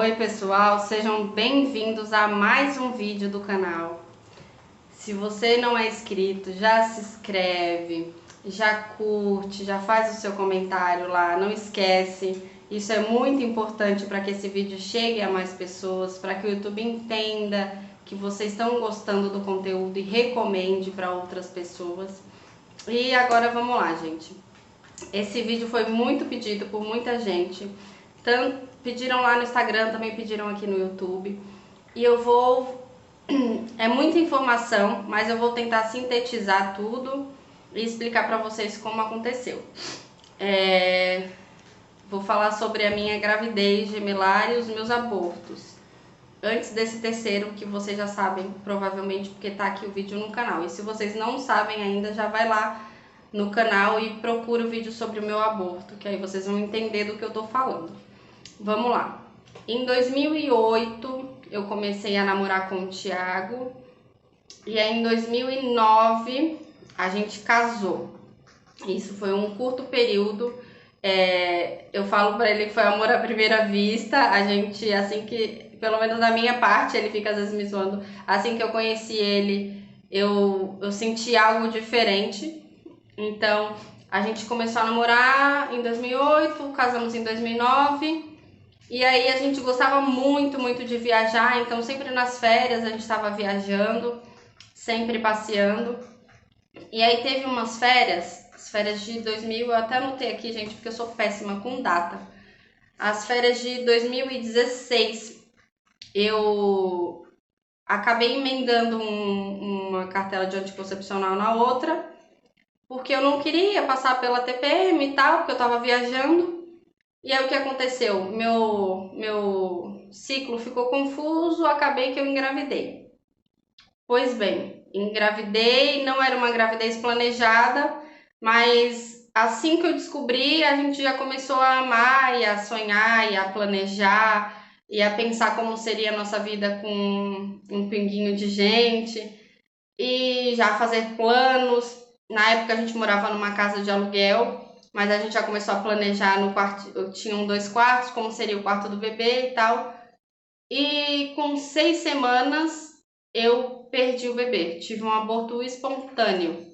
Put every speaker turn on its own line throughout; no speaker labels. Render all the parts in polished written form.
Oi pessoal, sejam bem-vindos a mais um vídeo do canal. Se você não é inscrito, já se inscreve, já curte, já faz o seu comentário lá, não esquece. Isso é muito importante para que esse vídeo chegue a mais pessoas, para que o YouTube entenda que vocês estão gostando do conteúdo e recomende para outras pessoas. E agora vamos lá, gente. Esse vídeo foi muito pedido por muita gente. Tanto pediram lá no Instagram, também pediram aqui no YouTube. E eu vou... É muita informação, mas eu vou tentar sintetizar tudo e explicar para vocês como aconteceu. Vou falar sobre a minha gravidez gemelar e os meus abortos. Antes desse terceiro, que vocês já sabem, provavelmente, porque tá aqui o vídeo no canal. E se vocês não sabem ainda, já vai lá no canal e procura o vídeo sobre o meu aborto, que aí vocês vão entender do que eu tô falando. Vamos lá. Em 2008, eu comecei a namorar com o Thiago. E aí, em 2009, a gente casou. Isso foi um curto período. Eu falo pra ele que foi amor à primeira vista. A gente, assim que, pelo menos da minha parte, ele fica às vezes me zoando. Assim que eu conheci ele, eu senti algo diferente. Então, a gente começou a namorar em 2008, casamos em 2009. E aí a gente gostava muito, muito de viajar. Então, sempre nas férias a gente estava viajando, sempre passeando. E aí teve umas férias, as férias de 2000, eu até anotei aqui, gente, porque eu sou péssima com data. As férias de 2016, eu acabei emendando uma cartela de anticoncepcional na outra, porque eu não queria passar pela TPM e tal, porque eu tava viajando. E aí o que aconteceu? Meu ciclo ficou confuso, acabei que eu engravidei. Pois bem, engravidei, não era uma gravidez planejada, mas assim que eu descobri, a gente já começou a amar e a sonhar e a planejar e a pensar como seria a nossa vida com um pinguinho de gente e já fazer planos. Na época a gente morava numa casa de aluguel, mas a gente já começou a planejar no quarto, tinham 2 quartos, como seria o quarto do bebê e tal. E com 6 semanas eu perdi o bebê, tive um aborto espontâneo.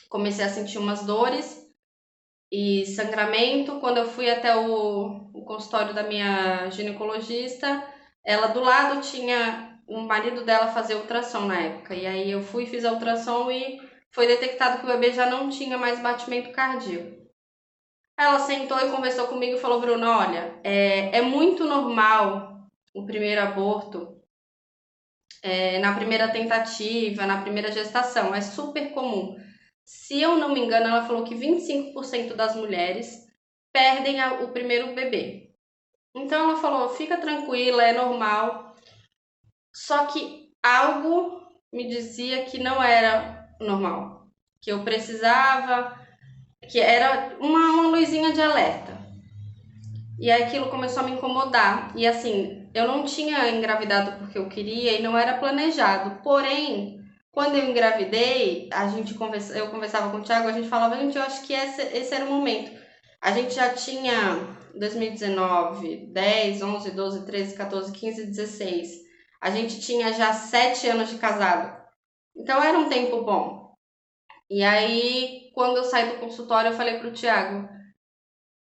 Comecei a sentir umas dores e sangramento. Quando eu fui até o consultório da minha ginecologista, ela do lado tinha o marido dela fazer ultrassom na época. E aí eu fui, fiz a ultrassom e foi detectado que o bebê já não tinha mais batimento cardíaco. Ela sentou e conversou comigo e falou: Bruno, olha, é muito normal o primeiro aborto, na primeira tentativa, na primeira gestação, é super comum. Se eu não me engano, ela falou que 25% das mulheres perdem o primeiro bebê. Então ela falou: fica tranquila, é normal. Só que algo me dizia que não era normal, que eu precisava, que era uma luzinha de alerta. E aí aquilo começou a me incomodar. E assim, eu não tinha engravidado porque eu queria e não era planejado. Porém, quando eu engravidei, eu conversava com o Thiago, a gente falava: gente, eu acho que esse era o momento. A gente já tinha 2019, 10, 11, 12, 13, 14, 15, 16. A gente tinha já 7 anos de casado. Então era um tempo bom. E aí, quando eu saí do consultório, eu falei pro Thiago: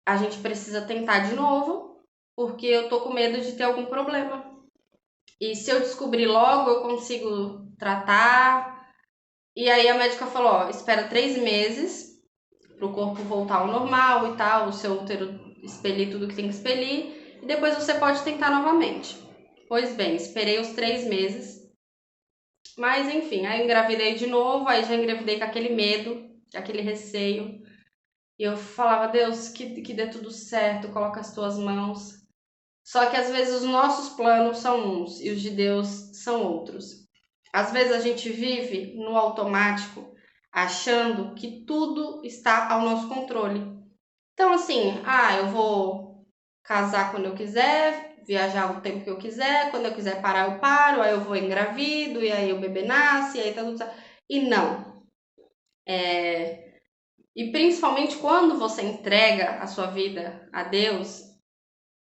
a gente precisa tentar de novo, porque eu tô com medo de ter algum problema. E se eu descobrir logo, eu consigo tratar. E aí a médica falou: ó, espera 3 meses pro corpo voltar ao normal e tal, o seu útero expelir tudo que tem que expelir, e depois você pode tentar novamente. Pois bem, esperei os 3 meses. Mas enfim, aí engravidei de novo, aí já engravidei com aquele medo, aquele receio. E eu falava: Deus, que dê tudo certo, coloca as tuas mãos. Só que às vezes os nossos planos são uns e os de Deus são outros. Às vezes a gente vive no automático, achando que tudo está ao nosso controle. Então assim, eu vou casar quando eu quiser, viajar o tempo que eu quiser, quando eu quiser parar eu paro, aí eu vou engravido, e aí o bebê nasce, e aí tá tudo certo. E não. E principalmente quando você entrega a sua vida a Deus,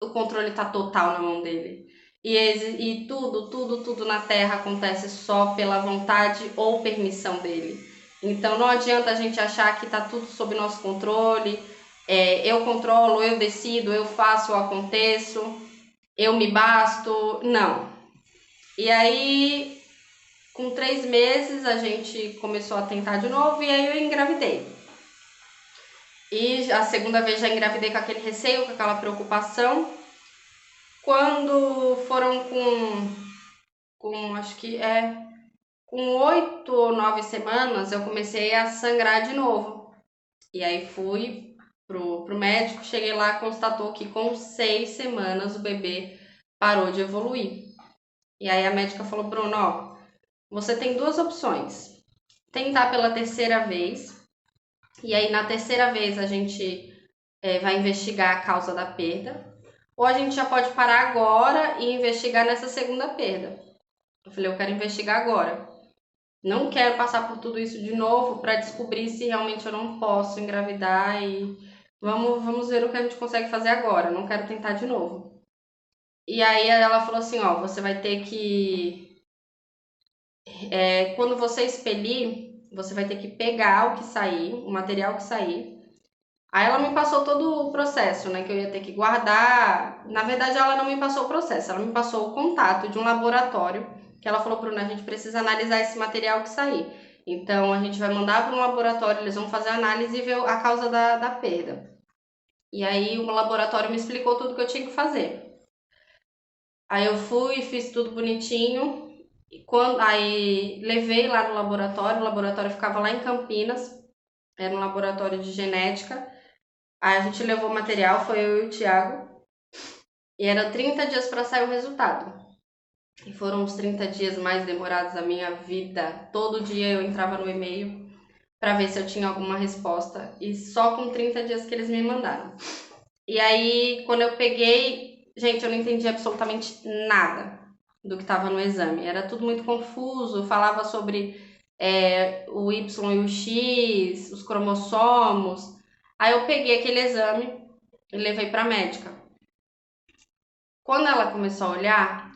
o controle tá total na mão dele. E tudo na Terra acontece só pela vontade ou permissão dele. Então não adianta a gente achar que tá tudo sob nosso controle, eu controlo, eu decido, eu faço, eu aconteço, eu me basto. Não. E aí, com 3 meses, a gente começou a tentar de novo e aí eu engravidei. E a segunda vez já engravidei com aquele receio, com aquela preocupação. Quando foram acho que com 8 ou 9 semanas, eu comecei a sangrar de novo. E aí fui pro médico, cheguei lá, constatou que com 6 semanas o bebê parou de evoluir. E aí a médica falou, Bruno, ó, você tem 2 opções. Tentar pela terceira vez, e aí na terceira vez a gente vai investigar a causa da perda, ou a gente já pode parar agora e investigar nessa segunda perda. Eu falei, eu quero investigar agora. Não quero passar por tudo isso de novo para descobrir se realmente eu não posso engravidar e vamos ver o que a gente consegue fazer agora. Eu não quero tentar de novo. E aí ela falou assim, ó, você vai ter que... quando você expelir, você vai ter que pegar o que sair, o material que sair. Aí ela me passou todo o processo, né, que eu ia ter que guardar. Na verdade, ela não me passou o processo, ela me passou o contato de um laboratório, que ela falou, Bruna, a gente precisa analisar esse material que sair. Então, a gente vai mandar para um laboratório, eles vão fazer a análise e ver a causa da perda. E aí, o laboratório me explicou tudo que eu tinha que fazer. Aí eu fui, fiz tudo bonitinho, aí levei lá no laboratório, o laboratório ficava lá em Campinas, era um laboratório de genética. Aí a gente levou o material, foi eu e o Thiago, e eram 30 dias para sair o resultado. E foram os 30 dias mais demorados da minha vida. Todo dia eu entrava no e-mail para ver se eu tinha alguma resposta, e só com 30 dias que eles me mandaram. E aí, quando eu peguei, gente, eu não entendi absolutamente nada do que estava no exame. Era tudo muito confuso, falava sobre o Y e o X, os cromossomos. Aí eu peguei aquele exame e levei para a médica. Quando ela começou a olhar,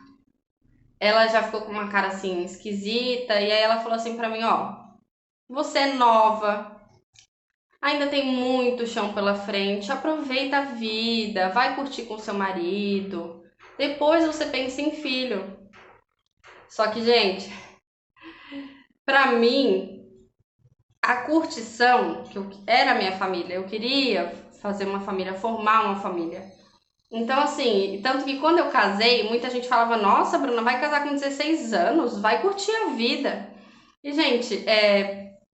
ela já ficou com uma cara assim esquisita, e aí ela falou assim pra mim, ó, você é nova, ainda tem muito chão pela frente, aproveita a vida, vai curtir com seu marido, depois você pensa em filho. Só que, gente, pra mim, a curtição, que era a minha família, eu queria fazer uma família, formar uma família. Então, assim, tanto que quando eu casei, muita gente falava, nossa, Bruna, vai casar com 16 anos, vai curtir a vida. E, gente,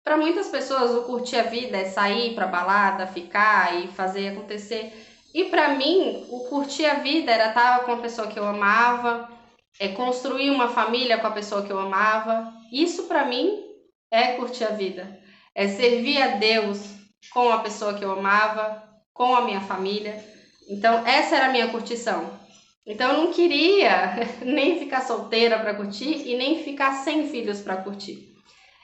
para muitas pessoas o curtir a vida é sair pra balada, ficar e fazer acontecer. E pra mim, o curtir a vida era estar com a pessoa que eu amava, construir uma família com a pessoa que eu amava. Isso pra mim é curtir a vida. É servir a Deus com a pessoa que eu amava, com a minha família. Então, essa era a minha curtição. Então, eu não queria nem ficar solteira para curtir e nem ficar sem filhos para curtir.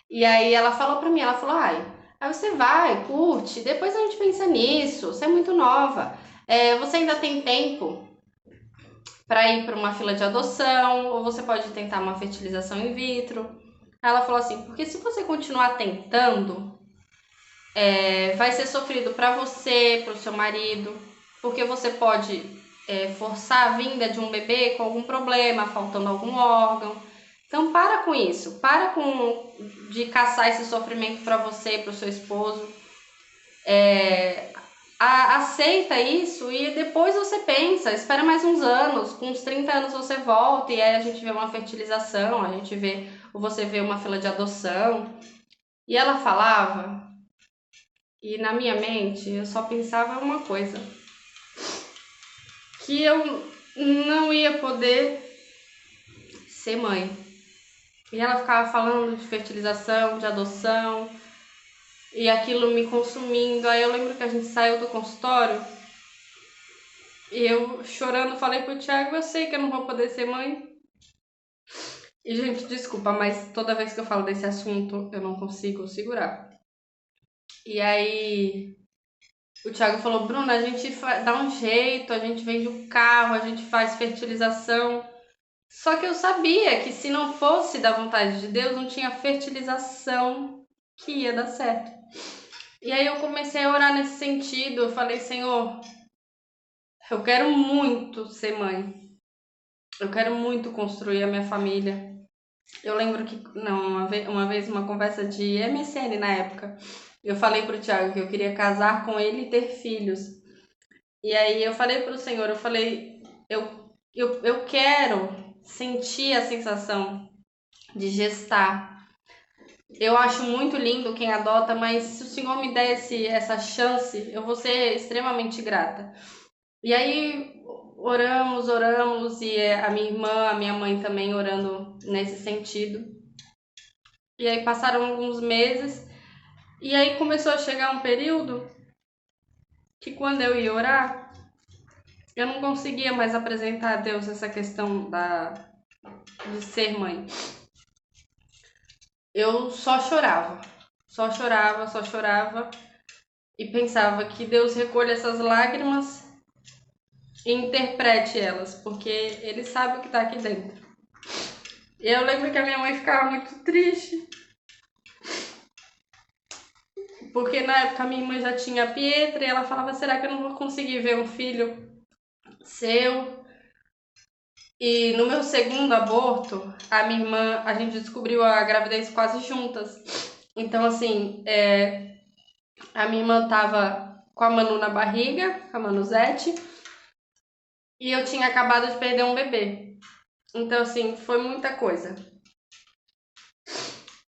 E aí ela falou para mim, ela falou, aí você vai, curte, depois a gente pensa nisso, você é muito nova. Você ainda tem tempo para ir para uma fila de adoção, ou você pode tentar uma fertilização in vitro. Aí ela falou assim, porque se você continuar tentando, vai ser sofrido para você, para o seu marido, porque você pode forçar a vinda de um bebê com algum problema, faltando algum órgão. Então para com isso, para de caçar esse sofrimento para você, para o seu esposo. Aceita isso e depois você pensa, espera mais uns anos, com uns 30 anos você volta e aí a gente vê uma fertilização, você vê uma fila de adoção. E ela falava, e na minha mente eu só pensava uma coisa, que eu não ia poder ser mãe. E ela ficava falando de fertilização, de adoção, e aquilo me consumindo. Aí eu lembro que a gente saiu do consultório e eu chorando falei pro Thiago, eu sei que eu não vou poder ser mãe. E gente, desculpa, mas toda vez que eu falo desse assunto eu não consigo segurar. E aí O Thiago falou, Bruna, a gente dá um jeito, a gente vende o carro, a gente faz fertilização. Só que eu sabia que se não fosse da vontade de Deus, não tinha fertilização que ia dar certo. E aí eu comecei a orar nesse sentido. Eu falei, Senhor, eu quero muito ser mãe. Eu quero muito construir a minha família. Eu lembro que, não, uma vez, uma conversa de MSN na época, eu falei pro Thiago que eu queria casar com ele e ter filhos. E aí eu falei pro Senhor, eu falei, eu quero sentir a sensação de gestar. Eu acho muito lindo quem adota, mas se o Senhor me desse essa chance, eu vou ser extremamente grata. E aí oramos, e a minha irmã, a minha mãe também orando nesse sentido. E aí passaram alguns meses, e aí começou a chegar um período que quando eu ia orar, eu não conseguia mais apresentar a Deus essa questão de ser mãe. Eu só chorava, e pensava que Deus recolha essas lágrimas e interprete elas, porque Ele sabe o que está aqui dentro. E eu lembro que a minha mãe ficava muito triste, porque na época a minha irmã já tinha a Pietra e ela falava, será que eu não vou conseguir ver um filho seu? E no meu segundo aborto, a minha irmã, a gente descobriu a gravidez quase juntas. Então, assim, a minha irmã tava com a Manu na barriga, com a Manuzete, e eu tinha acabado de perder um bebê. Então, assim, foi muita coisa.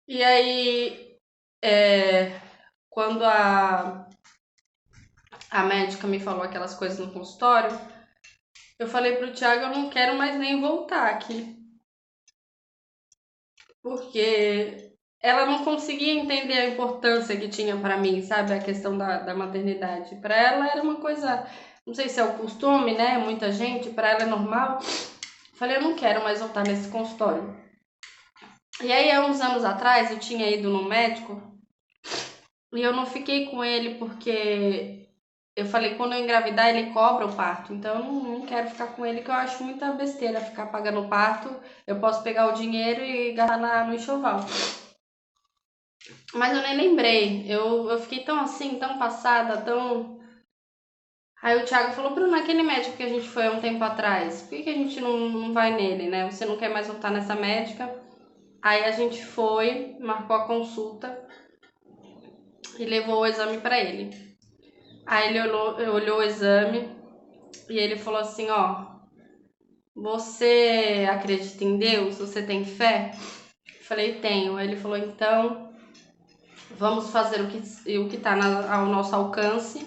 E aí, quando a médica me falou aquelas coisas no consultório, eu falei pro Thiago, eu não quero mais nem voltar aqui. Porque ela não conseguia entender a importância que tinha pra mim, sabe? A questão da maternidade. Pra ela era uma coisa, não sei se é o costume, né? Muita gente, pra ela é normal. Eu falei, eu não quero mais voltar nesse consultório. E aí, há uns anos atrás, eu tinha ido no médico e eu não fiquei com ele porque eu falei, quando eu engravidar, ele cobra o parto. Então, eu não quero ficar com ele, que eu acho muita besteira ficar pagando o parto. Eu posso pegar o dinheiro e gastar no enxoval. Mas eu nem lembrei. Eu fiquei tão assim, tão passada, tão... Aí o Thiago falou, Bruno, aquele médico que a gente foi há um tempo atrás, por que a gente não vai nele, né? Você não quer mais voltar nessa médica? Aí a gente foi, marcou a consulta e levou o exame pra ele. Aí ele olhou o exame e ele falou assim, ó, você acredita em Deus? Você tem fé? Eu falei, tenho. Aí ele falou, então, vamos fazer o que tá ao nosso alcance,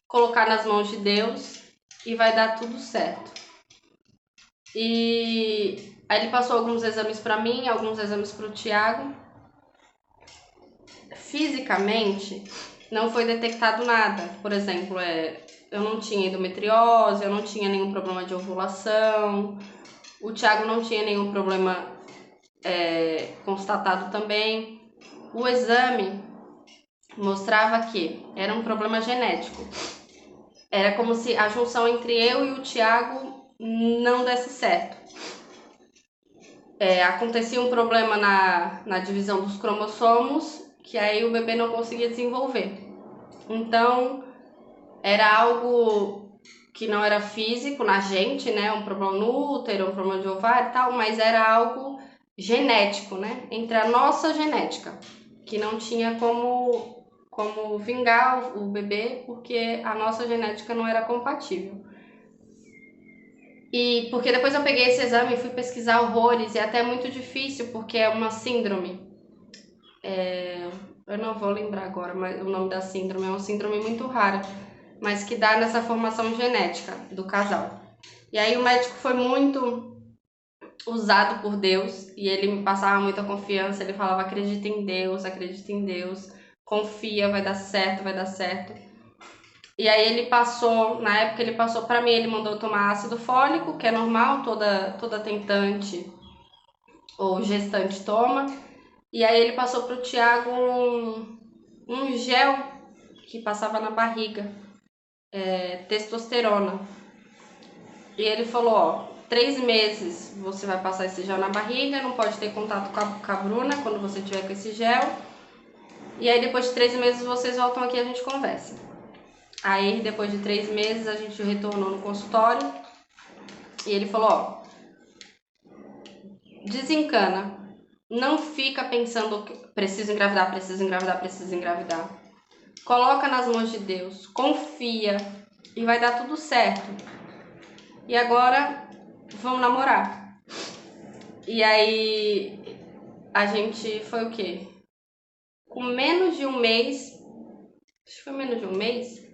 colocar nas mãos de Deus e vai dar tudo certo. E aí ele passou alguns exames para mim, alguns exames para o Thiago. Fisicamente, não foi detectado nada. Por exemplo, eu não tinha endometriose, eu não tinha nenhum problema de ovulação, o Thiago não tinha nenhum problema constatado também. O exame mostrava que era um problema genético. Era como se a junção entre eu e o Thiago não desse certo. Acontecia um problema na divisão dos cromossomos, que aí o bebê não conseguia desenvolver. Então, era algo que não era físico na gente, né? Um problema no útero, um problema de ovário e tal, mas era algo genético, né? Entre a nossa genética, que não tinha como vingar o bebê, porque a nossa genética não era compatível. E porque depois eu peguei esse exame e fui pesquisar horrores, e é até muito difícil, porque é uma síndrome. Eu não vou lembrar agora mas o nome da síndrome, é uma síndrome muito rara, mas que dá nessa formação genética do casal. E aí o médico foi muito usado por Deus, e ele me passava muita confiança, ele falava, acredita em Deus, confia, vai dar certo, vai dar certo. E aí ele passou, na época ele passou pra mim, ele mandou tomar ácido fólico, que é normal, toda tentante ou gestante toma. E aí ele passou pro Thiago um gel que passava na barriga, testosterona. E ele falou, ó, 3 meses você vai passar esse gel na barriga, não pode ter contato com a Bruna quando você tiver com esse gel. E aí depois de 3 meses vocês voltam aqui e a gente conversa. Aí depois de 3 meses a gente retornou no consultório e ele falou, ó, desencana, não fica pensando que preciso engravidar, preciso engravidar, preciso engravidar. Coloca nas mãos de Deus, confia e vai dar tudo certo. E agora vamos namorar. E aí a gente foi o quê? Com menos de um mês, acho que foi menos de um mês,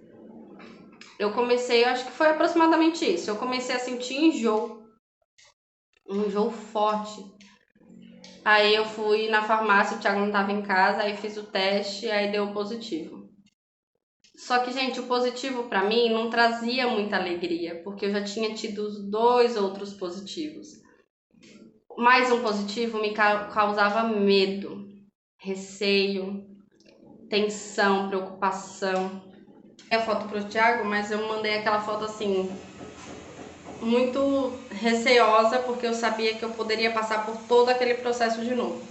eu comecei, acho que foi aproximadamente isso. Eu comecei a sentir um enjoo forte. Aí eu fui na farmácia, o Thiago não estava em casa, aí fiz o teste, aí deu positivo. Só que, gente, o positivo pra mim não trazia muita alegria, porque eu já tinha tido os 2 outros positivos. Mais um positivo me causava medo, receio, tensão, preocupação. A foto pro Thiago, mas eu mandei aquela foto assim, muito receosa, porque eu sabia que eu poderia passar por todo aquele processo de novo.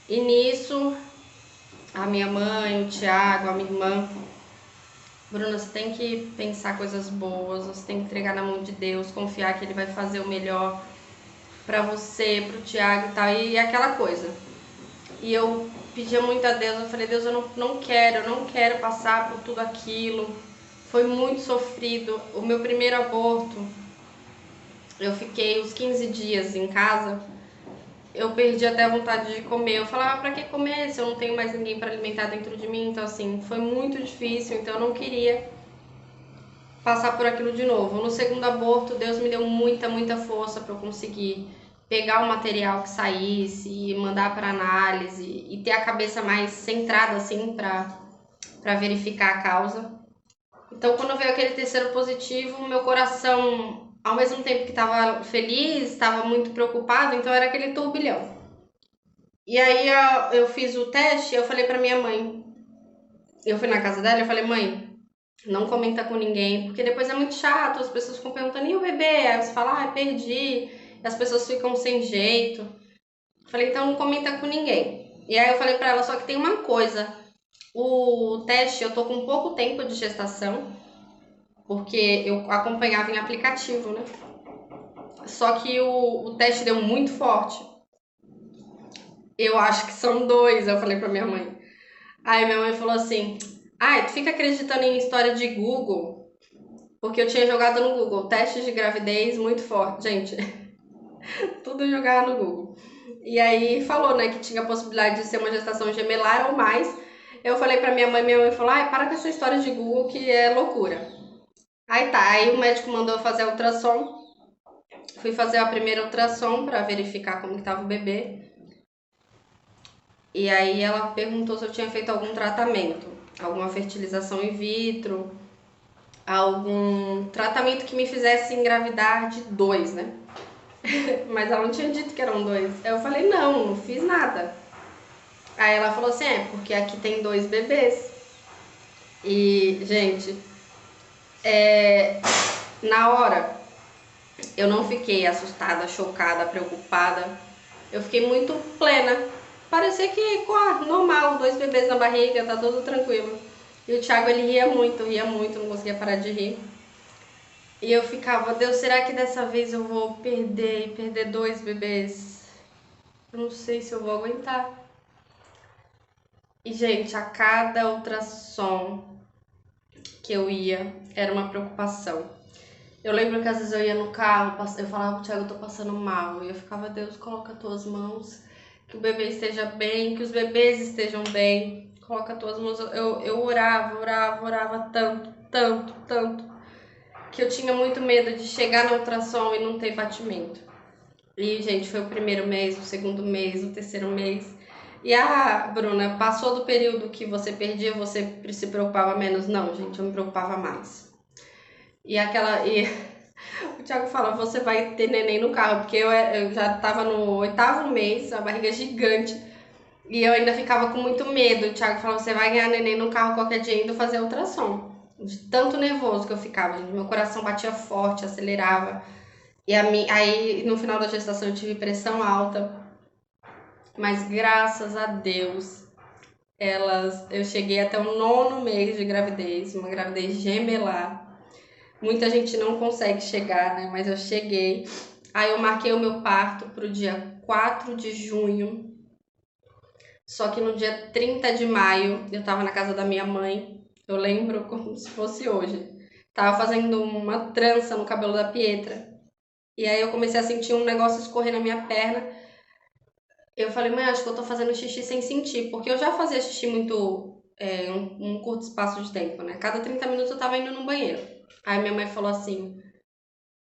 E nisso, a minha mãe, o Thiago, a minha irmã, Bruna, você tem que pensar coisas boas, você tem que entregar na mão de Deus, confiar que Ele vai fazer o melhor pra você, pro Thiago e tal, e aquela coisa. E eu pedia muito a Deus, eu falei, Deus, eu não quero passar por tudo aquilo. Foi muito sofrido. O meu primeiro aborto, eu fiquei os 15 dias em casa, eu perdi até a vontade de comer. Eu falava, pra que comer se eu não tenho mais ninguém pra alimentar dentro de mim? Então, assim, foi muito difícil, então eu não queria passar por aquilo de novo. No segundo aborto, Deus me deu muita força pra eu conseguir pegar o material que saísse e mandar para análise e ter a cabeça mais centrada assim para verificar a causa. Então, quando veio aquele terceiro positivo, meu coração, ao mesmo tempo que estava feliz, estava muito preocupado, então era aquele turbilhão. E aí eu fiz o teste, eu falei para minha mãe, eu fui na casa dela, eu falei, mãe, não comenta com ninguém, porque depois é muito chato, as pessoas ficam perguntando, e o bebê? Aí você fala, perdi, e as pessoas ficam sem jeito. Falei, então não comenta com ninguém. E aí eu falei pra ela, só que tem uma coisa, o teste, eu tô com pouco tempo de gestação, porque eu acompanhava em aplicativo, né? Só que o teste deu muito forte. Eu acho que são 2, eu falei pra minha mãe. Aí minha mãe falou assim, tu fica acreditando em história de Google? Porque eu tinha jogado no Google, testes de gravidez muito forte. Gente, tudo jogado no Google. E aí falou, né, que tinha a possibilidade de ser uma gestação gemelar ou mais. Eu falei pra minha mãe falou, para com essa história de Google que é loucura. Aí o médico mandou fazer a ultrassom. Fui fazer a primeira ultrassom pra verificar como que tava o bebê. E aí ela perguntou se eu tinha feito algum tratamento, alguma fertilização in vitro, algum tratamento que me fizesse engravidar de 2, né? Mas ela não tinha dito que eram 2. Eu falei, não fiz nada. Aí ela falou assim, porque aqui tem 2 bebês. E, gente, na hora, eu não fiquei assustada, chocada, preocupada. Eu fiquei muito plena. Parecia que, normal, 2 bebês na barriga, tá tudo tranquilo. E o Thiago, ele ria muito, não conseguia parar de rir. E eu ficava, Deus, será que dessa vez eu vou perder 2 bebês? Eu não sei se eu vou aguentar. E, gente, a cada ultrassom que eu ia, era uma preocupação. Eu lembro que às vezes eu ia no carro, eu falava, Thiago, eu tô passando mal. E eu ficava, Deus, coloca as tuas mãos, que o bebê esteja bem, que os bebês estejam bem. Coloca as tuas mãos. Eu orava tanto, que eu tinha muito medo de chegar na ultrassom e não ter batimento. E, gente, foi o primeiro mês, o segundo mês, o terceiro mês. E Bruna, passou do período que você perdia, você se preocupava menos? Não, gente, eu me preocupava mais. E o Thiago fala, você vai ter neném no carro, porque eu já tava no 8º mês, a barriga gigante. E eu ainda ficava com muito medo. O Thiago falou, você vai ganhar neném no carro qualquer dia indo fazer ultrassom. De tanto nervoso que eu ficava, gente. Meu coração batia forte, acelerava. E aí, no final da gestação, eu tive pressão alta. Mas graças a Deus, eu cheguei até o 9º mês de gravidez, uma gravidez gemelar. Muita gente não consegue chegar, né? Mas eu cheguei. Aí eu marquei o meu parto pro dia 4 de junho. Só que no dia 30 de maio, eu tava na casa da minha mãe. Eu lembro como se fosse hoje. Tava fazendo uma trança no cabelo da Pietra. E aí eu comecei a sentir um negócio escorrer na minha perna. Eu falei, mãe, acho que eu tô fazendo xixi sem sentir. Porque eu já fazia xixi muito, um curto espaço de tempo, né? Cada 30 minutos eu tava indo no banheiro. Aí minha mãe falou assim,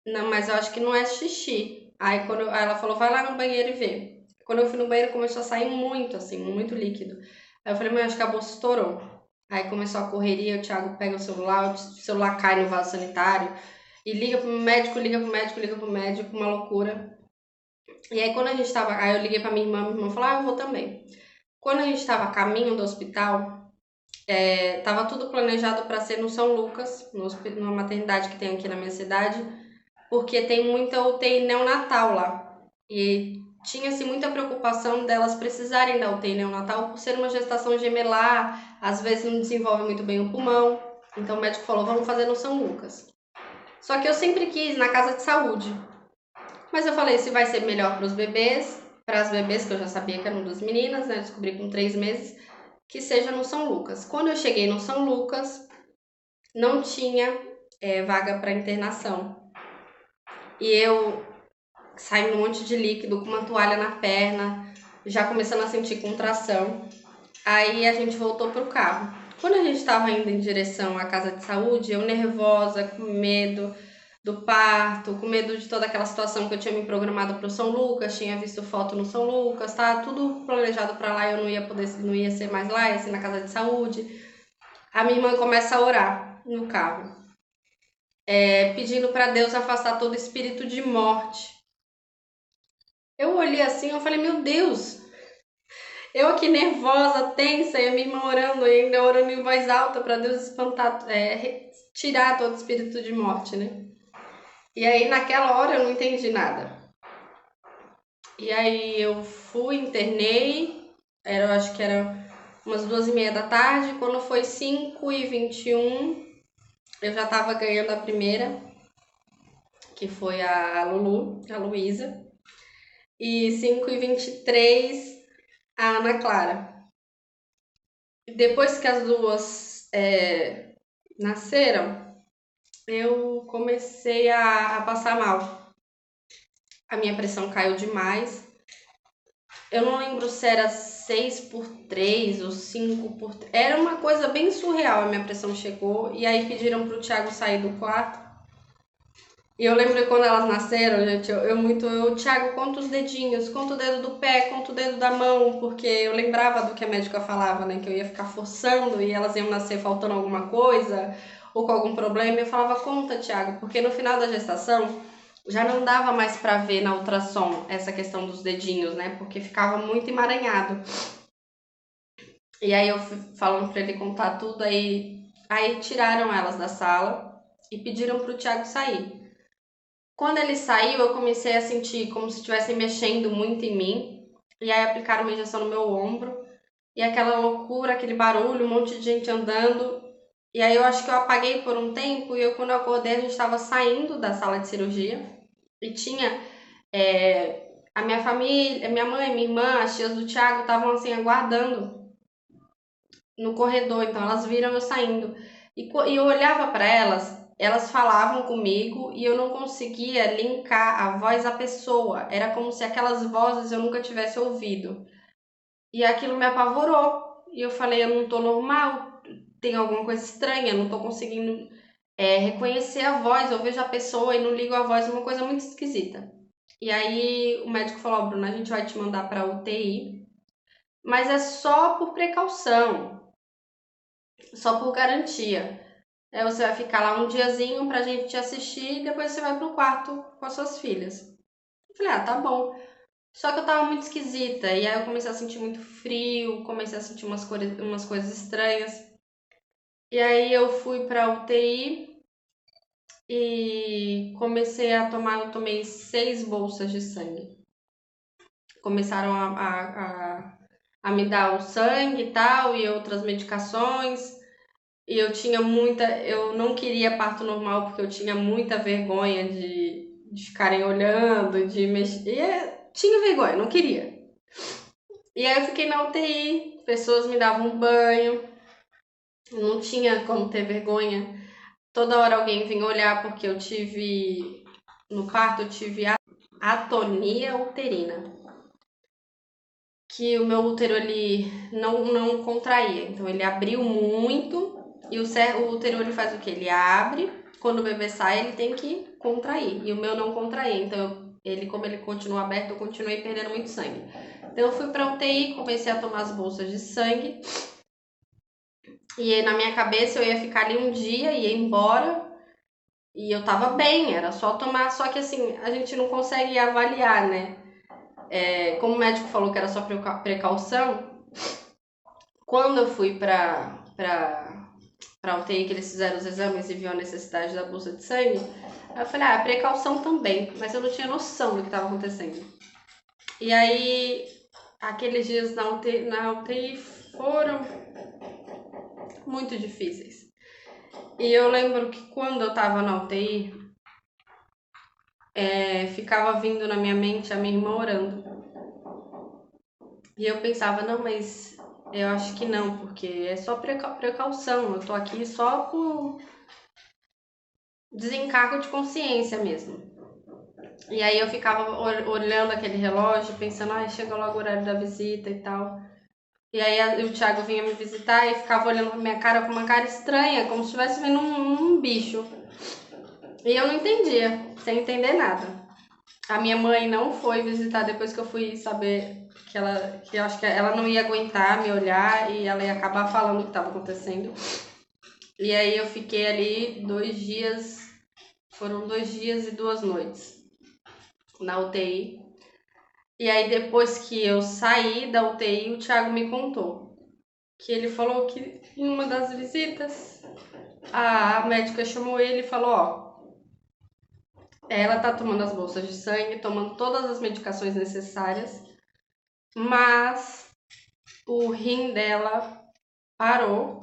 não, mas eu acho que não é xixi. Aí ela falou, vai lá no banheiro e vê. Quando eu fui no banheiro, começou a sair muito, assim, muito líquido. Aí eu falei, mãe, acho que a bolsa estourou. Aí começou a correria, o Thiago pega o celular cai no vaso sanitário. E liga pro médico, liga pro médico, liga pro médico, uma loucura. E aí quando a gente tava, aí eu liguei pra minha irmã falou, eu vou também. Quando a gente tava a caminho do hospital, tava tudo planejado para ser no São Lucas, numa maternidade que tem aqui na minha cidade, porque tem muita UTI neonatal lá. E tinha-se muita preocupação delas precisarem da UTI neonatal por ser uma gestação gemelar, às vezes não desenvolve muito bem o pulmão. Então o médico falou, vamos fazer no São Lucas. Só que eu sempre quis na casa de saúde. Mas eu falei, se vai ser melhor para os bebês, para as bebês, que eu já sabia que eram 2 meninas, né? Descobri com 3 meses, que seja no São Lucas. Quando eu cheguei no São Lucas, não tinha vaga para internação. E eu saindo um monte de líquido, com uma toalha na perna, já começando a sentir contração. Aí a gente voltou pro carro. Quando a gente estava indo em direção à casa de saúde, eu nervosa, com medo do parto, com medo de toda aquela situação que eu tinha me programado para o São Lucas, tinha visto foto no São Lucas, tá tudo planejado para lá, eu não ia ser mais lá, ia ser na casa de saúde. A minha irmã começa a orar no carro, pedindo para Deus afastar todo espírito de morte. Eu olhei assim, eu falei, meu Deus, eu aqui nervosa, tensa, e a minha irmã orando, e ainda orando em voz alta para Deus espantar, tirar todo espírito de morte, né? E aí naquela hora eu não entendi nada. E aí eu fui, internei, eu acho que era umas 2h30 da tarde, quando foi 5h21, eu já tava ganhando a primeira, que foi a Lulu, a Luísa, e 5h23 a Ana Clara. Depois que as duas nasceram, eu comecei a passar mal. A minha pressão caiu demais. Eu não lembro se era 6/3 ou 5/3. Era uma coisa bem surreal. A minha pressão chegou. E aí pediram pro Thiago sair do quarto. E eu lembro que quando elas nasceram, gente, Thiago, conta os dedinhos, conta o dedo do pé, conta o dedo da mão, porque eu lembrava do que a médica falava, né? Que eu ia ficar forçando e elas iam nascer faltando alguma coisa ou com algum problema. Eu falava, conta, Thiago, porque no final da gestação já não dava mais pra ver na ultrassom essa questão dos dedinhos, né? Porque ficava muito emaranhado. E aí eu fui falando pra ele contar tudo, aí tiraram elas da sala e pediram pro Thiago sair. Quando ele saiu, eu comecei a sentir como se estivessem mexendo muito em mim. E aí aplicaram uma injeção no meu ombro. E aquela loucura, aquele barulho, um monte de gente andando. E aí eu acho que eu apaguei por um tempo. E quando eu acordei, a gente estava saindo da sala de cirurgia. E tinha a minha família, minha mãe, minha irmã, as tias do Thiago estavam assim aguardando no corredor. Então elas viram eu saindo. E eu olhava para elas falavam comigo e eu não conseguia linkar a voz à pessoa. Era como se aquelas vozes eu nunca tivesse ouvido. E aquilo me apavorou. E eu falei, eu não tô normal, tem alguma coisa estranha, eu não tô conseguindo reconhecer a voz. Eu vejo a pessoa e não ligo a voz, é uma coisa muito esquisita. E aí o médico falou, Bruna, a gente vai te mandar para UTI, mas é só por precaução, só por garantia. Você vai ficar lá um diazinho pra gente te assistir e depois você vai pro quarto com as suas filhas. Eu falei, tá bom. Só que eu tava muito esquisita, e aí eu comecei a sentir muito frio, comecei a sentir umas coisas estranhas. E aí eu fui pra UTI e eu tomei 6 bolsas de sangue. Começaram a me dar o sangue e tal, e outras medicações. E eu não queria parto normal porque eu tinha muita vergonha de ficarem olhando, de mexer. Tinha vergonha, não queria. E aí eu fiquei na UTI, pessoas me davam banho, não tinha como ter vergonha. Toda hora alguém vinha olhar porque no parto eu tive atonia uterina, que o meu útero ele não contraía, então ele abriu muito e o útero ele faz o que? Ele abre, quando o bebê sai ele tem que contrair, e o meu não contraía, então como ele continua aberto, eu continuei perdendo muito sangue. Então eu fui pra UTI, comecei a tomar as bolsas de sangue, e na minha cabeça eu ia ficar ali um dia, ia embora, e eu tava bem, era só tomar, só que assim, a gente não consegue avaliar, né? Como o médico falou que era só precaução, quando eu fui pra UTI, que eles fizeram os exames e viu a necessidade da bolsa de sangue, eu falei, precaução também, mas eu não tinha noção do que estava acontecendo. E aí, aqueles dias na UTI foram muito difíceis. E eu lembro que quando eu tava na UTI, ficava vindo na minha mente a minha irmã orando. E eu pensava, não, mas eu acho que não, porque é só precaução, eu tô aqui só por desencargo de consciência mesmo. E aí eu ficava olhando aquele relógio, pensando, chega logo o horário da visita e tal. E aí o Thiago vinha me visitar e ficava olhando pra minha cara com uma cara estranha, como se estivesse vendo um bicho. E eu não entendia, sem entender nada. A minha mãe não foi visitar depois que eu fui saber que eu acho que ela não ia aguentar me olhar e ela ia acabar falando o que estava acontecendo. E aí eu fiquei ali 2 dias, foram 2 dias e 2 noites na UTI. E aí depois que eu saí da UTI, o Thiago me contou que ele falou que em uma das visitas a médica chamou ele e falou, ela tá tomando as bolsas de sangue, tomando todas as medicações necessárias, mas o rim dela parou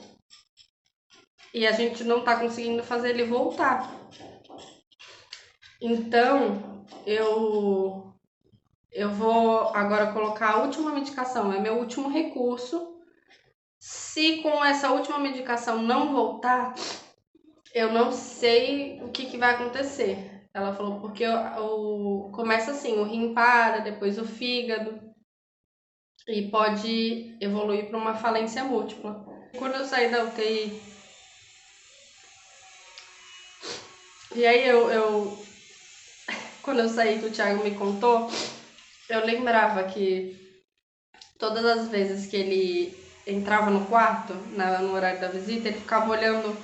e a gente não tá conseguindo fazer ele voltar. Então, eu vou agora colocar a última medicação, é meu último recurso. Se com essa última medicação não voltar, eu não sei o que vai acontecer. Ela falou, porque começa assim, o rim para, depois o fígado, e pode evoluir para uma falência múltipla. Quando eu saí da UTI, e aí quando eu saí que o Thiago me contou, eu lembrava que todas as vezes que ele entrava no quarto, no horário da visita, ele ficava olhando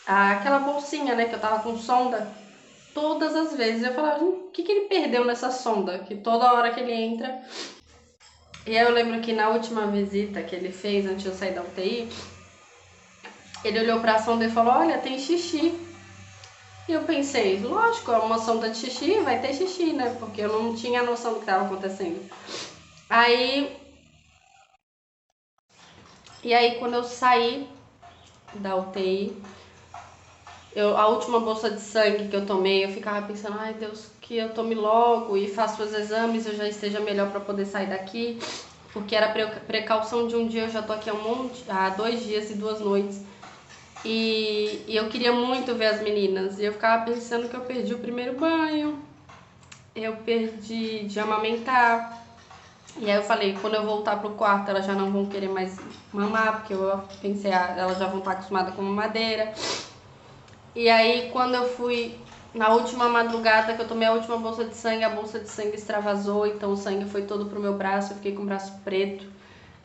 aquela bolsinha, né, que eu tava com sonda, todas as vezes. Eu falava, o que ele perdeu nessa sonda? Que toda hora que ele entra... E aí eu lembro que na última visita que ele fez, antes de eu sair da UTI, ele olhou pra sonda e falou, olha, tem xixi. E eu pensei, lógico, é uma sonda de xixi, vai ter xixi, né? Porque eu não tinha noção do que estava acontecendo. E aí quando eu saí da UTI, a última bolsa de sangue que eu tomei, eu ficava pensando, ai Deus, que eu tome logo e faça os exames, eu já esteja melhor para poder sair daqui. Porque era precaução de um dia, eu já tô aqui há 2 dias e 2 noites. E eu queria muito ver as meninas. E eu ficava pensando que eu perdi o primeiro banho, eu perdi de amamentar. E aí eu falei, quando eu voltar pro quarto, elas já não vão querer mais mamar, porque eu pensei, elas já vão estar acostumadas com mamadeira. E aí quando eu fui na última madrugada que eu tomei a última bolsa de sangue, a bolsa de sangue extravasou, então o sangue foi todo pro meu braço, eu fiquei com o braço preto.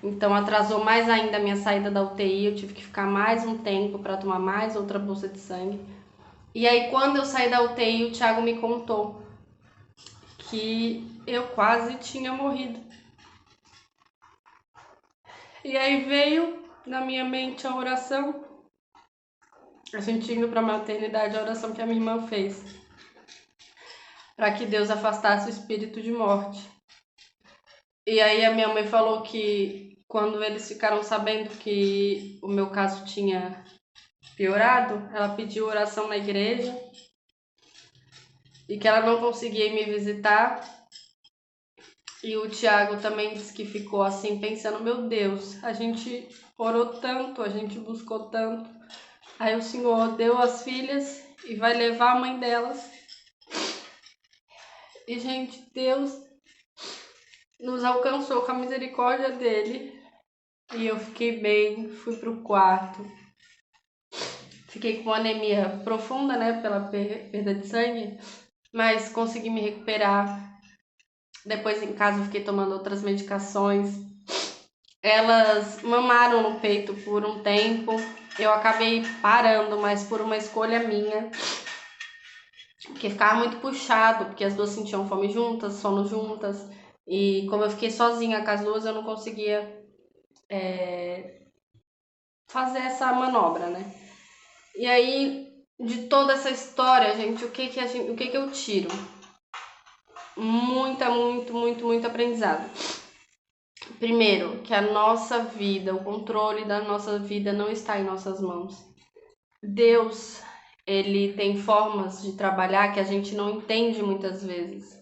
Então atrasou mais ainda a minha saída da UTI, eu tive que ficar mais um tempo para tomar mais outra bolsa de sangue. E aí quando eu saí da UTI, o Thiago me contou que eu quase tinha morrido. E aí veio na minha mente a oração, a gente indo para a maternidade, a oração que a minha irmã fez, para que Deus afastasse o espírito de morte. E aí a minha mãe falou que quando eles ficaram sabendo que o meu caso tinha piorado, ela pediu oração na igreja e que ela não conseguia ir me visitar. E o Tiago também disse que ficou assim pensando, meu Deus, a gente orou tanto, a gente buscou tanto, aí o Senhor deu as filhas e vai levar a mãe delas. E, gente, Deus nos alcançou com a misericórdia dele. E eu fiquei bem, fui pro quarto. Fiquei com anemia profunda, né, pela perda de sangue, mas consegui me recuperar. Depois em casa eu fiquei tomando outras medicações. Elas mamaram no peito por um tempo. Eu acabei parando, mas por uma escolha minha. Porque ficava muito puxado, porque as duas sentiam fome juntas, sono juntas. E como eu fiquei sozinha com as duas, eu não conseguia fazer essa manobra, né? E aí, de toda essa história, gente, o que eu tiro? Muito aprendizado. Primeiro, que a nossa vida, o controle da nossa vida não está em nossas mãos. Deus, ele tem formas de trabalhar que a gente não entende muitas vezes.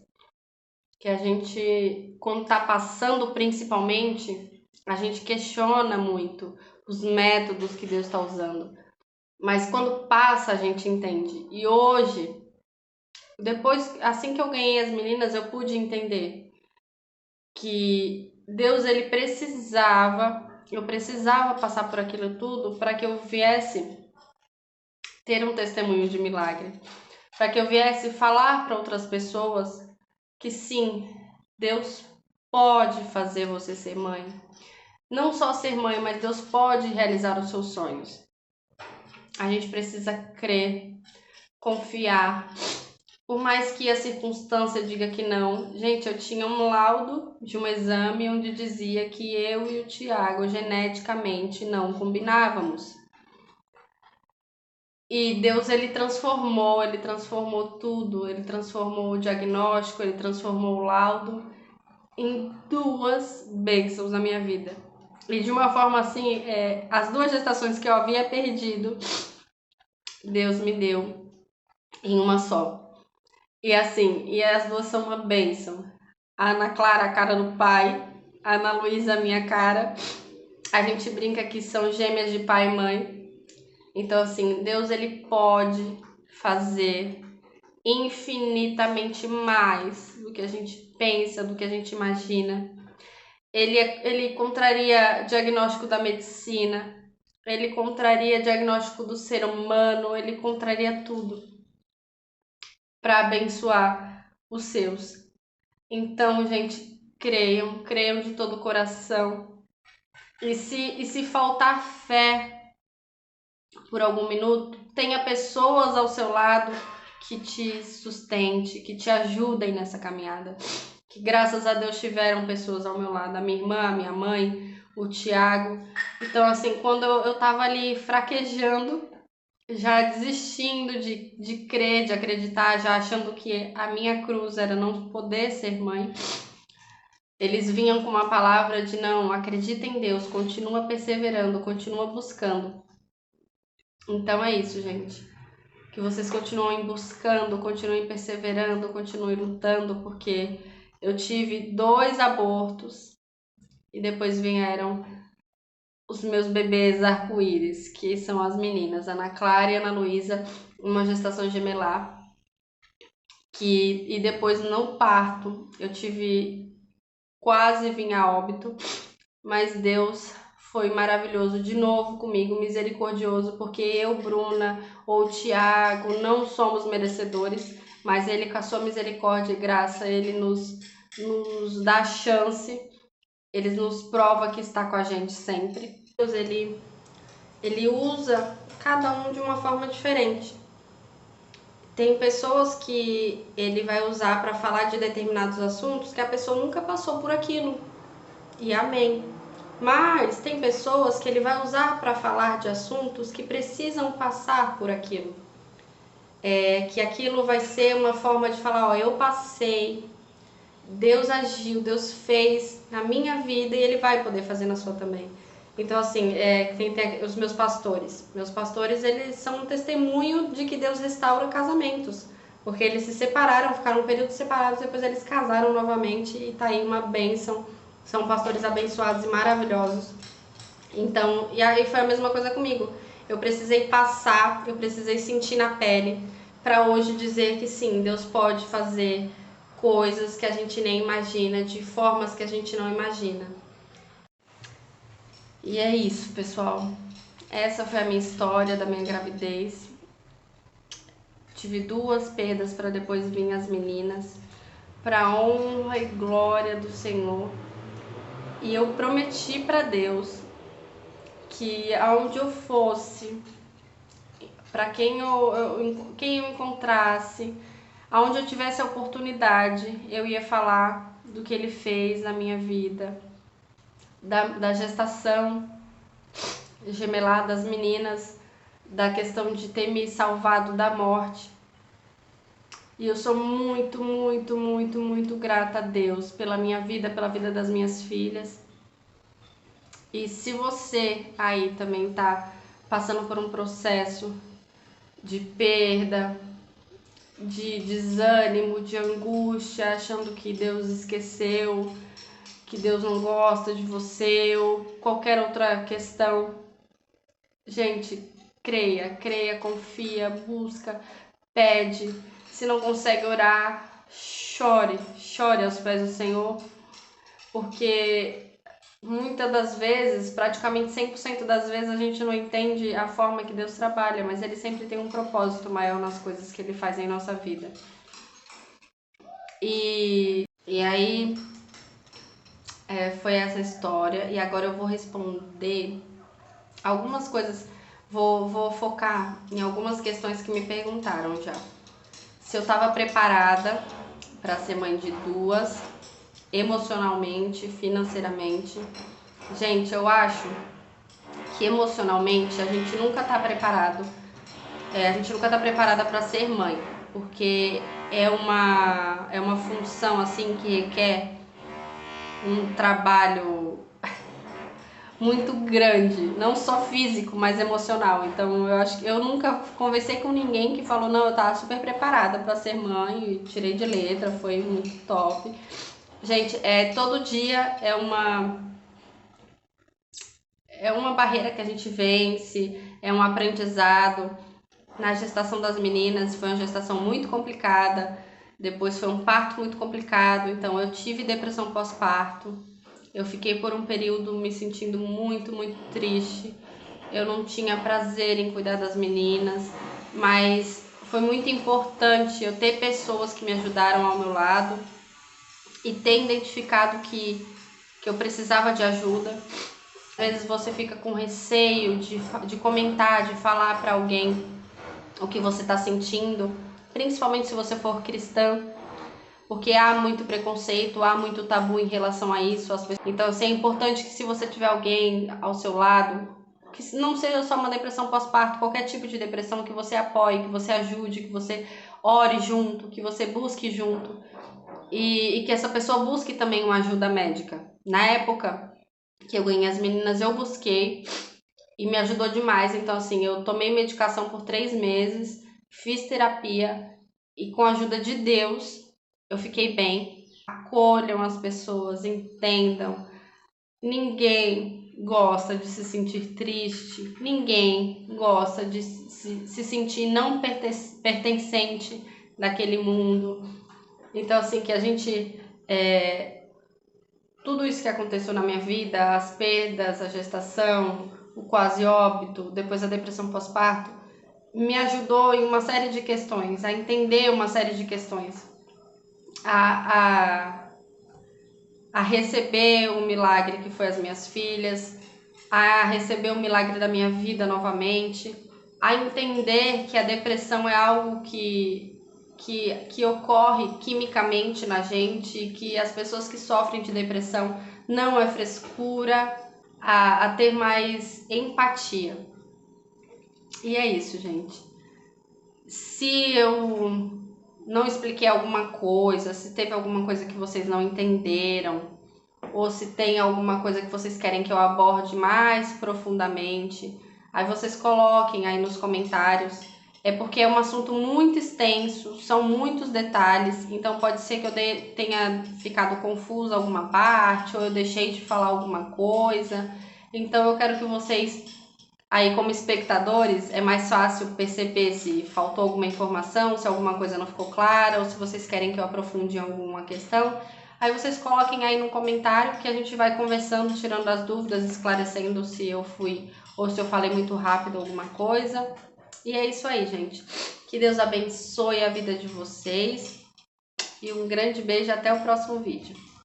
Que a gente, quando tá passando principalmente, a gente questiona muito os métodos que Deus está usando. Mas quando passa, a gente entende. E hoje, depois, assim que eu ganhei as meninas, eu pude entender que Deus, ele eu precisava passar por aquilo tudo para que eu viesse ter um testemunho de milagre. Para que eu viesse falar para outras pessoas que sim, Deus pode fazer você ser mãe. Não só ser mãe, mas Deus pode realizar os seus sonhos. A gente precisa crer, confiar. Por mais que a circunstância diga que não. Gente, eu tinha um laudo de um exame onde dizia que eu e o Tiago geneticamente não combinávamos. E Deus, ele transformou tudo. Ele transformou o diagnóstico, ele transformou o laudo em 2 bênçãos na minha vida. E de uma forma assim, as 2 gestações que eu havia perdido, Deus me deu em uma só. E assim, e as 2 são uma bênção. A Ana Clara, a cara do pai, a Ana Luísa, a minha cara. A gente brinca que são gêmeas de pai e mãe. Então assim, Deus, ele pode fazer infinitamente mais do que a gente pensa, do que a gente imagina. Ele contraria diagnóstico da medicina, ele contraria diagnóstico do ser humano, ele contraria tudo para abençoar os seus. Então, gente, creiam de todo o coração. E se faltar fé por algum minuto, tenha pessoas ao seu lado que te sustente, que te ajudem nessa caminhada. Que graças a Deus tiveram pessoas ao meu lado, a minha irmã, a minha mãe, o Tiago. Então, assim, quando eu tava ali fraquejando, já desistindo de crer, de acreditar, já achando que a minha cruz era não poder ser mãe, eles vinham com uma palavra de não, acredita em Deus, continua perseverando, continua buscando. Então é isso, gente. Que vocês continuem buscando, continuem perseverando, continuem lutando, porque eu tive 2 abortos e depois vieram os meus bebês arco-íris, que são as meninas, Ana Clara e Ana Luísa, uma gestação gemelar. E depois no parto eu tive quase vim a óbito, mas Deus foi maravilhoso de novo comigo, misericordioso, porque eu, Bruna ou Tiago não somos merecedores, mas ele com a sua misericórdia e graça, ele nos dá a chance, ele nos prova que está com a gente sempre. Deus, ele usa cada um de uma forma diferente. Tem pessoas que ele vai usar para falar de determinados assuntos que a pessoa nunca passou por aquilo. E amém. Mas tem pessoas que ele vai usar para falar de assuntos que precisam passar por aquilo. Que aquilo vai ser uma forma de falar, ó, eu passei, Deus agiu, Deus fez na minha vida e ele vai poder fazer na sua também. Então, assim, tem os meus pastores. Meus pastores, eles são um testemunho de que Deus restaura casamentos. Porque eles se separaram, ficaram um período separados, depois eles casaram novamente e tá aí uma bênção. São pastores abençoados e maravilhosos. Então, e aí foi a mesma coisa comigo. Eu precisei passar, eu precisei sentir na pele para hoje dizer que sim, Deus pode fazer coisas que a gente nem imagina, de formas que a gente não imagina. E é isso, pessoal. Essa foi a minha história da minha gravidez. Tive 2 perdas para depois vir as meninas, para honra e glória do Senhor. E eu prometi para Deus que aonde eu fosse, para quem eu encontrasse, aonde eu tivesse a oportunidade, eu ia falar do que Ele fez na minha vida, da gestação gemelar das meninas, da questão de ter me salvado da morte. E eu sou muito, muito, muito, muito grata a Deus pela minha vida, pela vida das minhas filhas. E se você aí também tá passando por um processo de perda, de desânimo, de angústia, achando que Deus esqueceu, que Deus não gosta de você ou qualquer outra questão, gente, creia, confia, busca, pede. Se não consegue orar, chore aos pés do Senhor, porque muitas das vezes, praticamente 100% das vezes, a gente não entende a forma que Deus trabalha, mas Ele sempre tem um propósito maior nas coisas que Ele faz em nossa vida. E aí, foi essa história, e agora eu vou responder algumas coisas, vou focar em algumas questões que me perguntaram já. Se eu estava preparada para ser mãe de 2, emocionalmente, financeiramente. Gente, eu acho que emocionalmente a gente nunca tá preparado. A gente nunca tá preparada para ser mãe, porque é uma função assim que requer um trabalho muito grande, não só físico, mas emocional. Então eu acho que eu nunca conversei com ninguém que falou, não, eu tava super preparada para ser mãe, e tirei de letra, foi muito top. Gente, todo dia é uma barreira que a gente vence, é um aprendizado. Na gestação das meninas foi uma gestação muito complicada, depois foi um parto muito complicado, então eu tive depressão pós-parto. Eu fiquei por um período me sentindo muito, muito triste. Eu não tinha prazer em cuidar das meninas, mas foi muito importante eu ter pessoas que me ajudaram ao meu lado e ter identificado que eu precisava de ajuda. Às vezes você fica com receio de comentar, de falar para alguém o que você está sentindo, principalmente se você for cristã, porque há muito preconceito, há muito tabu em relação a isso. Então, assim, é importante que se você tiver alguém ao seu lado, que não seja só uma depressão pós-parto, qualquer tipo de depressão, que você apoie, que você ajude, que você ore junto, que você busque junto e que essa pessoa busque também uma ajuda médica. Na época que eu ganhei as meninas, eu busquei e me ajudou demais. Então, assim, eu tomei medicação por 3 meses, fiz terapia e com a ajuda de Deus eu fiquei bem. Acolham as pessoas, entendam. Ninguém gosta de se sentir triste, ninguém gosta de se sentir não pertencente daquele mundo. Então, assim, que a gente... tudo isso que aconteceu na minha vida, as perdas, a gestação, o quase óbito, depois a depressão pós-parto, me ajudou em uma série de questões, a entender uma série de questões, a receber o milagre que foi as minhas filhas, a receber o milagre da minha vida novamente, a entender que a depressão é algo que ocorre quimicamente na gente, que as pessoas que sofrem de depressão não é frescura, a ter mais empatia. E é isso, gente. Se eu não expliquei alguma coisa, se teve alguma coisa que vocês não entenderam, ou se tem alguma coisa que vocês querem que eu aborde mais profundamente, aí vocês coloquem aí nos comentários. É porque é um assunto muito extenso, são muitos detalhes, então pode ser que eu tenha ficado confusa alguma parte, ou eu deixei de falar alguma coisa. Então eu quero que vocês, aí como espectadores, é mais fácil perceber se faltou alguma informação, se alguma coisa não ficou clara, ou se vocês querem que eu aprofunde em alguma questão. Aí vocês coloquem aí no comentário que a gente vai conversando, tirando as dúvidas, esclarecendo se eu fui ou se eu falei muito rápido alguma coisa. E é isso aí, gente. Que Deus abençoe a vida de vocês. E um grande beijo, até o próximo vídeo.